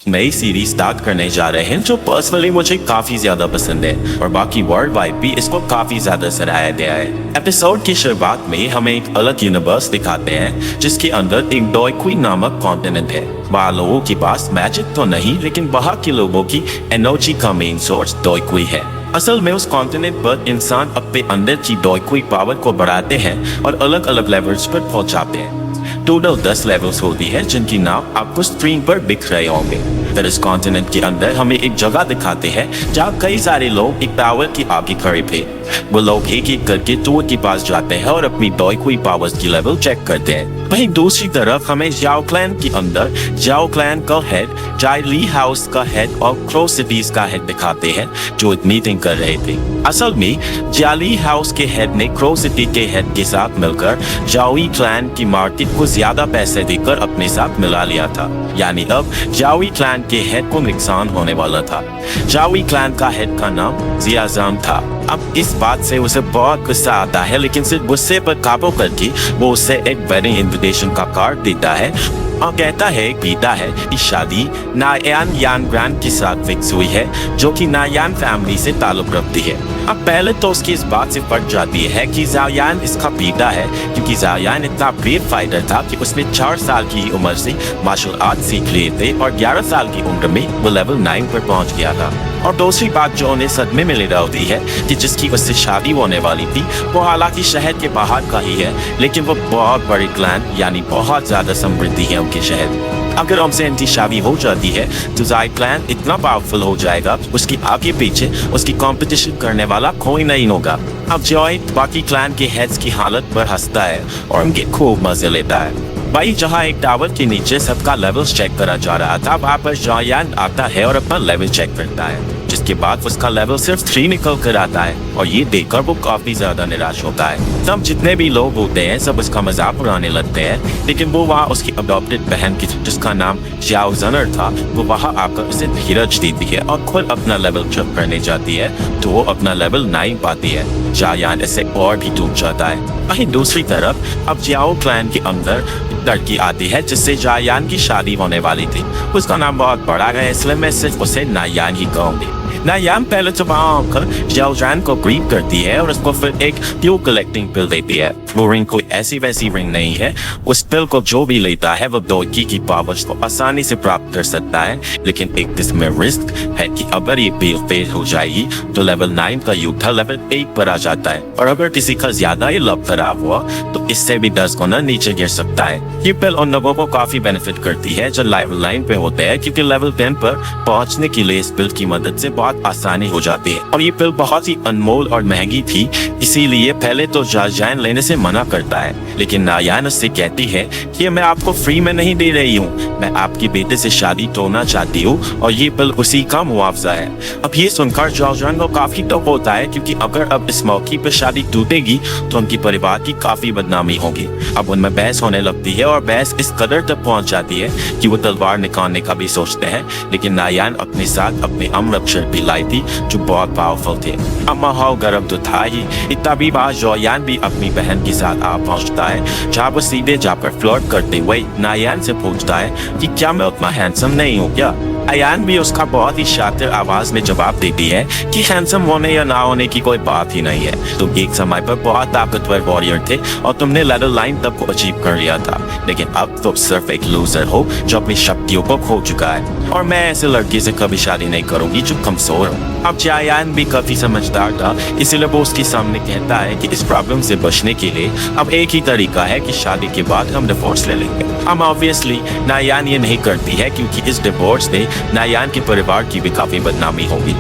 नई series start करने जा रहे हैं जो पर्सनली मुझे काफी ज्यादा पसंद है और बाकी वर्ल्ड वाइड भी इसको काफी ज्यादा सराहा गया है। एपिसोड की शुरुआत में हमें एक अलग यूनिवर्स दिखाते हैं जिसके अंदर एक डोइक्वी नामक कॉन्टिनेंट है। वहाँ लोगों के पास मैजिक तो नहीं, लेकिन वहाँ के लोगों की एनर्जी का मेन सोर्स डोइक्वी है। असल में उस कॉन्टिनेंट पर इंसान अपने अंदर की डोइक्वी पावर को बढ़ाते हैं और अलग अलग लेवल्स पर पहुंचाते हैं। टोटल 10 लेवल्स होती है जिनकी नाम आपको स्क्रीन पर दिख रहे होंगे। फिर इस कॉन्टिनेंट के अंदर हमें एक जगह दिखाते हैं जहाँ कई सारे लोग एक टावर की आगे खड़े थे। वो लोग एक एक करके टावर के पास जाते हैं और अपनी डोइक्वी पावर्स की लेवल चेक करते हैं। वहीं दूसरी तरफ हमें जाओ क्लैन के अंदर जाओ क्लैन का हेड, जाई ली हाउस का हेड और क्रो सिटीज का हेड दिखाते हैं जो एक मीटिंग कर रहे थे। असल में जाली हाउस के हेड ने क्रो सिटी के हेड के साथ मिलकर जाओई क्लैन की मार्केट को ज्यादा पैसे देकर अपने साथ मिला लिया था, यानी अब जाओई क्लैन के हेड को नुकसान होने वाला था। जाओई क्लैन का हेड का नाम जियाजाम था। अब इस बात से उसे बहुत गुस्सा आता है, लेकिन सिर्फ गुस्से पर काबू करके वो उसे एक वेडिंग इनविटेशन का कार्ड देता है और कहता है पीता है कि शादी नायान यान ग्रैंड के साथ फिक्स हुई है जो कि नायान फैमिली से ताल्लुक रखती है। अब पहले तो उसकी इस बात से फट जाती है कि जायान इसका पीता है क्योंकि जायान इतना ब्रेव फाइटर था कि उसने 4 साल की उम्र से मार्शल आर्ट सीख लिए थे और 11 साल की उम्र में वो लेवल 9 पर पहुंच गया था। और दूसरी बात जो उन्हें सदमे में ले डालती है कि जिसकी उससे शादी होने वाली थी वो हालांकि शहर के बाहर का ही है, लेकिन वो बहुत बड़ी क्लैन यानी बहुत ज्यादा समृद्धि है उनके शहर। अगर उनसे इनकी शादी हो जाती है तो जाई क्लैन इतना पावरफुल हो जाएगा उसकी आगे पीछे उसकी कंपटीशन करने वाला कोई नहीं होगा। अब जॉय बाकी क्लैन के हेड्स की हालत पर हंसता है और उनके खूब मजे लेता है। भाई जहाँ एक टावर के नीचे सबका लेवल्स चेक करा जा रहा था, वहाँ पर जॉयान आता है और अपना लेवल चेक करता है, जिसके बाद उसका लेवल सिर्फ 3 निकल कर आता है और ये देखकर वो काफी ज्यादा निराश होता है। तब जितने भी लोग होते हैं सब उसका मजाक उड़ाने लगते हैं, लेकिन वो वहाँ उसकी अडॉप्टेड बहन की जिसका नाम जियाओ जनर था वो वहाँ आकर उसे धीरज देती है और खुद अपना लेवल चेक करने जाती है तो वो अपना लेवल 9 पाती है। जायान इससे और भी टूट जाता है। वहीं दूसरी तरफ अब जियाओ क्लैन के अंदर लड़की आती है जिससे जायान की शादी होने वाली थी। उसका नाम बहुत बड़ा है इसलिए मैं सिर्फ उसे नायान ही कहूंगी। नायान पहले तो वहाँ आकर जाओजान को ग्रीट करती है और उसको फिर एक ड्यू कलेक्टिंग पिल देती है। वो रिंग कोई ऐसी वैसी रिंग नहीं है, उस पिल को जो भी लेता है वो डोइक्वी की पावर्स को आसानी से प्राप्त कर सकता है, लेकिन एक इसमें रिस्क है कि अगर ये पिल फेल हो जाएगी तो लेवल 9 का युद्ध लेवल 8 पर आ जाता है और अगर किसी का ज्यादा ही लक खराब हुआ तो इससे भी 10 गुना नीचे गिर सकता है। ये पिल उन लोगों को काफी बेनिफिट करती है जो लेवल 9 पे होते हैं, क्योंकि लेवल 10 पर पहुंचने के लिए इस पिल की मदद से बहुत आसानी हो जाती है और ये पिल बहुत ही अनमोल और महंगी थी, इसीलिए पहले तो जायान लेने से मना करता है, लेकिन नायान उससे कहती है कि मैं आपको फ्री में नहीं दे रही हूँ, मैं आपके बेटे से शादी तोड़ना चाहती हूँ और ये पिल उसी का मुआवजा है। अब ये सुनकर जायान को काफी टफ होता है, क्योंकि अगर अब इस मौके पर शादी टूटेगी तो उनकी परिवार की काफी बदनामी होगी। अब उनमें बहस होने लगती है और बहस इस कदर तक पहुंच जाती है कि वो तलवार निकालने का भी सोचते हैं, लेकिन नायान अपने साथ अपने अमरक्षर भी लाई थी जो बहुत पावरफुल थे। अब माहौल गर्म तो था ही, इतना भी बात जायान भी अपनी बहन के साथ आ पहुंचता है, जहाँ वो सीधे जाकर फ्लर्ट करते हुए नायान से पूछता है कि क्या मैं उतना हैंडसम नहीं हूँ क्या। अयान भी उसका बहुत ही शातिर आवाज में जवाब देती है कि हैंडसम होने या ना होने की कोई बात ही नहीं है, तुम एक समय पर बहुत ताकतवर वॉरियर थे और तुमने लेवल 9 तक को अचीव कर लिया था, लेकिन अब तुम सिर्फ एक लूजर हो जो अपनी शक्तियों को खो चुका है और मैं ऐसे लड़के से कभी शादी नहीं करूंगी जो कमजोर हो। अब जायान भी काफी समझदार था, इसीलिए वो उसके सामने कहता है कि इस प्रॉब्लम से बचने के लिए अब एक ही तरीका है कि शादी के बाद हम डिवोर्स ले लेंगे। अब ऑब्वियसली नायान ये नहीं करती है, क्योंकि इस डिवोर्स से नायान के परिवार की भी काफी बदनामी होगी।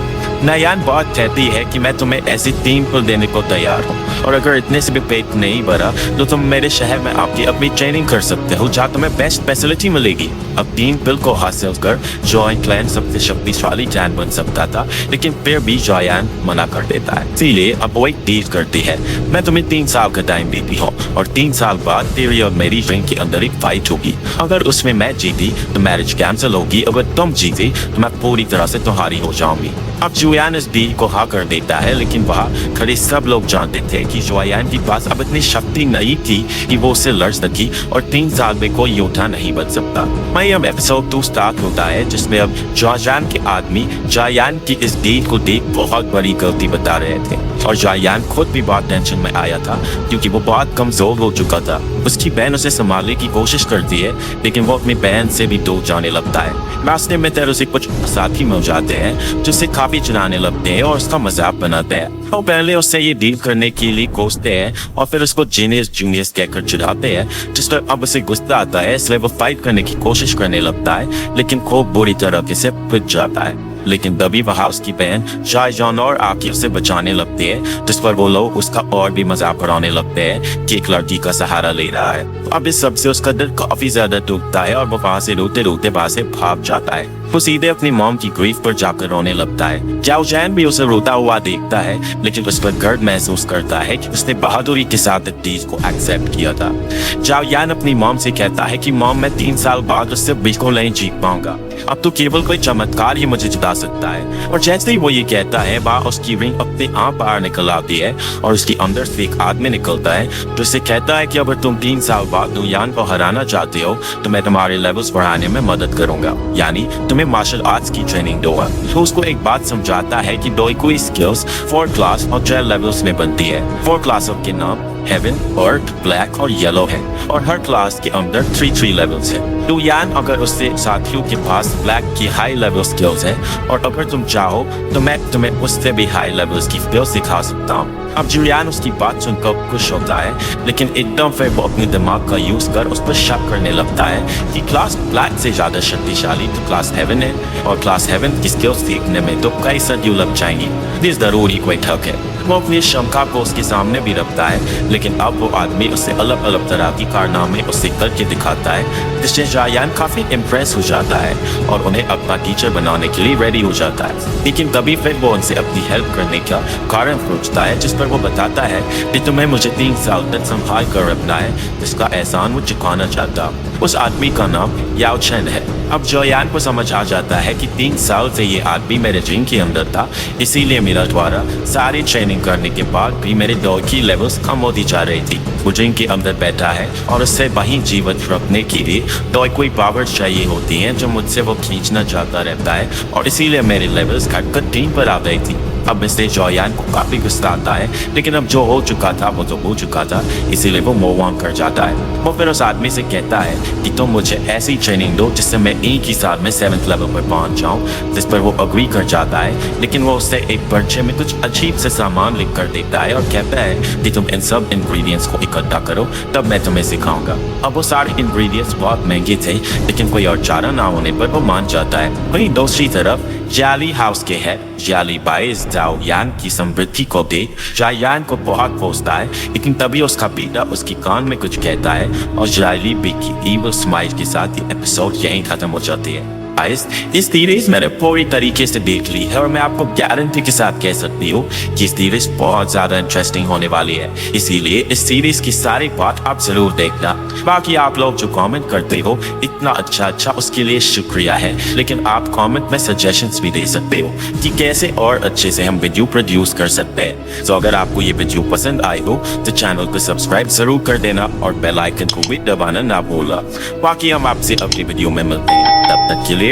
नायान बहुत कहती है कि मैं तुम्हें ऐसी 3 पिल देने को तैयार हूँ और अगर इतने से भी पेट नहीं भरा तो तुम मेरे शहर में आपकी अपनी ट्रेनिंग कर सकते हो जहाँ तुम्हें बेस्ट फैसिलिटी मिलेगी। अब 3 पिल को हासिल कर जॉय क्लैन सबसे शक्तिशाली क्लैन बन सकता था, लेकिन फिर भी जायान मना कर देता है। इसीलिए अब वो एक डील करती है, मैं तुम्हें 3 साल का टाइम देती हूँ और 3 साल बाद तेरी और मेरी रिंग के अंदर एक फाइट होगी। अगर उसमें मैं जीती तो मैरिज कैंसिल होगी, अगर तुम जीते तो मैं पूरी तरह से तुम्हारी हो जाऊंगी। अब जुयान इस डील को हाँ कर देता है, लेकिन वहाँ खड़े सब लोग जानते थे कि जुयान के पास अब इतनी शक्ति नहीं थी कि वो उससे लड़ सकी और 3 साल में कोई योद्धा नहीं बन सकता। वहीं अब एपिसोड 2 स्टार्ट होता है, जिसमें अब जुयान के आदमी जुयान की इस डील को देख बहुत बड़ी गलती बता रहे थे और जुयान खुद भी बहुत टेंशन में आया था क्योंकि वो बहुत कमजोर हो चुका था। उसकी बहन उसे संभालने की कोशिश करती है, लेकिन वो अपनी बहन से भी दूर जाने लगता है। रास्ते में तेरे से कुछ साथी मिल जाते हैं जो उसे काफी चलाने लगते हैं और उसका मजाक बनाते हैं। वो पहले उससे ये डील करने के लिए कोसते हैं और फिर उसको जीनियस जूनियस कहकर चिढ़ाते हैं, जिस पर अब उसे गुस्सा आता है, इसलिए वो फाइट करने की कोशिश करने लगता है, लेकिन खूब बुरी तरह से पिट जाता है। लेकिन तभी वहाँ उसकी बहन जायजॉन और आके उसे बचाने लगती है, जिस पर वो लोग उसका और भी मजाक उड़ाने लगते हैं कि एक लड़की का सहारा ले रहा है। तो अब इस सबसे उसका दिल काफी ज्यादा टूटता है और वो वहाँ से रोते रोते वहाँ से भाग जाता है। वो सीधे अपनी मॉम की ग्रीफ पर जाकर रोने लगता है। जाओ जैन भी उसे रोता हुआ देखता है, लेकिन उस पर गर्व महसूस करता है कि उसने बहादुरी के साथ इस डील को एक्सेप्ट किया था। जाओ यान अपनी मॉम से कहता है कि मॉम, मैं 3 साल बाद उससे बिल्कुल नहीं जीत पाऊंगा, अब तो केवल कोई चमत्कार ही मुझे जिता सकता है। और जैसे ही वो ये कहता है, वहाँ उसकी रिंग अपने आप बाहर निकल आती है और उसके अंदर से एक आदमी निकलता है जो उसे कहता है कि अगर तुम 3 साल बाद दुयान को हराना चाहते हो तो मैं तुम्हारे लेवल्स बढ़ाने में मदद करूंगा, यानी तुम्हें मार्शल आर्ट्स की ट्रेनिंग दूंगा। तो उसको एक बात समझाता है कि डोइकुई स्किल्स 4 क्लास और 12 लेवल्स में बनती है। 4 क्लासों के नाम हेवन, अर्थ, ब्लैक और येलो है और हर क्लास के अंदर 3 लेवल्स है। तो यान अगर उससे साथियों के पास ब्लैक की हाई लेवल स्किल्स है और अगर तुम चाहो तो मैं तुम्हें उससे भी हाई लेवल्स की स्किल्स सिखा सकता हूँ। अब जुलियान उसकी बात सुनकर खुश होता है, लेकिन एकदम फिर वो अपने दिमाग का यूज कर उस पर शक करने लगता है कि क्लास ब्लैक से ज्यादा शक्तिशाली तो क्लास हेवन है और क्लास हेवन की स्किल्स सीखने में तो कई सदियों लग जाएंगी। इस जरूरी कोई ठग है। वो अपनी क्षमता को उसके सामने भी रखता है, लेकिन अब वो आदमी उससे अलग अलग तरह की कारनामे उससे करके दिखाता है, जिससे जायान काफी इम्प्रेस हो जाता है और उन्हें अपना टीचर बनाने के लिए रेडी हो जाता है। लेकिन तभी फिर वो उनसे अपनी हेल्प करने का कारण पूछता है, जिस पर वो बताता है कि तुम्हें मुझे 3 साल तक संभाल कर रखना है, जिसका एहसान वो चुकाना चाहता। उस आदमी का नाम याओ चेन है। अब जोयान को समझ आ जाता है कि 3 साल से ये आदमी मेरे जिम के अंदर था, इसीलिए मेरा द्वारा सारी ट्रेनिंग करने के बाद भी मेरे दौड़ की लेवल्स कम होती जा रही थी। वो जिम के अंदर बैठा है और उससे वहीं जीवित रखने के लिए दौड़ कोई पावर चाहिए होती है जो मुझसे वो खींचना चाहता रहता है और इसीलिए मेरे लेवल्स घटकर 3 पर आ गई थी। अब इससे जोयान को काफी गुस्सा आता है, लेकिन अब जो हो चुका था वो तो हो चुका था, इसीलिए वो मूव ऑन कर जाता है। वो फिर उस आदमी से कहता है कि तुम मुझे ऐसी ट्रेनिंग दो जिससे मैं एक ही साल में 7th लेवल पर पहुंच जाऊं, जिस पर वो अग्री कर जाता है। लेकिन वो उससे एक पर्चे में कुछ अजीब से सामान लिख कर देता है और कहता है कि तुम इन सब इंग्रेडिएंट्स को इकट्ठा करो, तब मैं तुम्हें सिखाऊंगा। अब वो सारे इंग्रेडिएंट्स बहुत महंगे थे, लेकिन कोई और चारा ना होने पर वो मान जाता है। वहीं दूसरी तरफ जाली हाउस के हेड जाली बाइस जाओ यान की समृद्धि को देख जायान को बहुत कोसता है, लेकिन तभी उसका बेटा उसकी कान में कुछ कहता है और जाली बी की ईविल स्माइल के साथ ये एपिसोड यहीं खत्म हो जाती है। इस सीरीज मैंने पूरी तरीके से देख ली है और मैं आपको गारंटी के साथ कह सकती हूँ कि इस सीरीज बहुत ज्यादा इंटरेस्टिंग होने वाली है, इसीलिए इस सीरीज की सारी बात आप जरूर देखना। बाकी आप लोग जो कमेंट करते हो इतना अच्छा उसके लिए शुक्रिया है, लेकिन आप कमेंट में सजेशंस भी दे सकते हो कि कैसे और अच्छे से हम वीडियो प्रोड्यूस कर सकते हैं। तो अगर आपको ये वीडियो पसंद आई हो तो चैनल को सब्सक्राइब जरूर कर देना और बेल आइकन को भी दबाना ना भूलना। बाकी हम आपसे अगली वीडियो में मिलते हैं, तब तक के लिए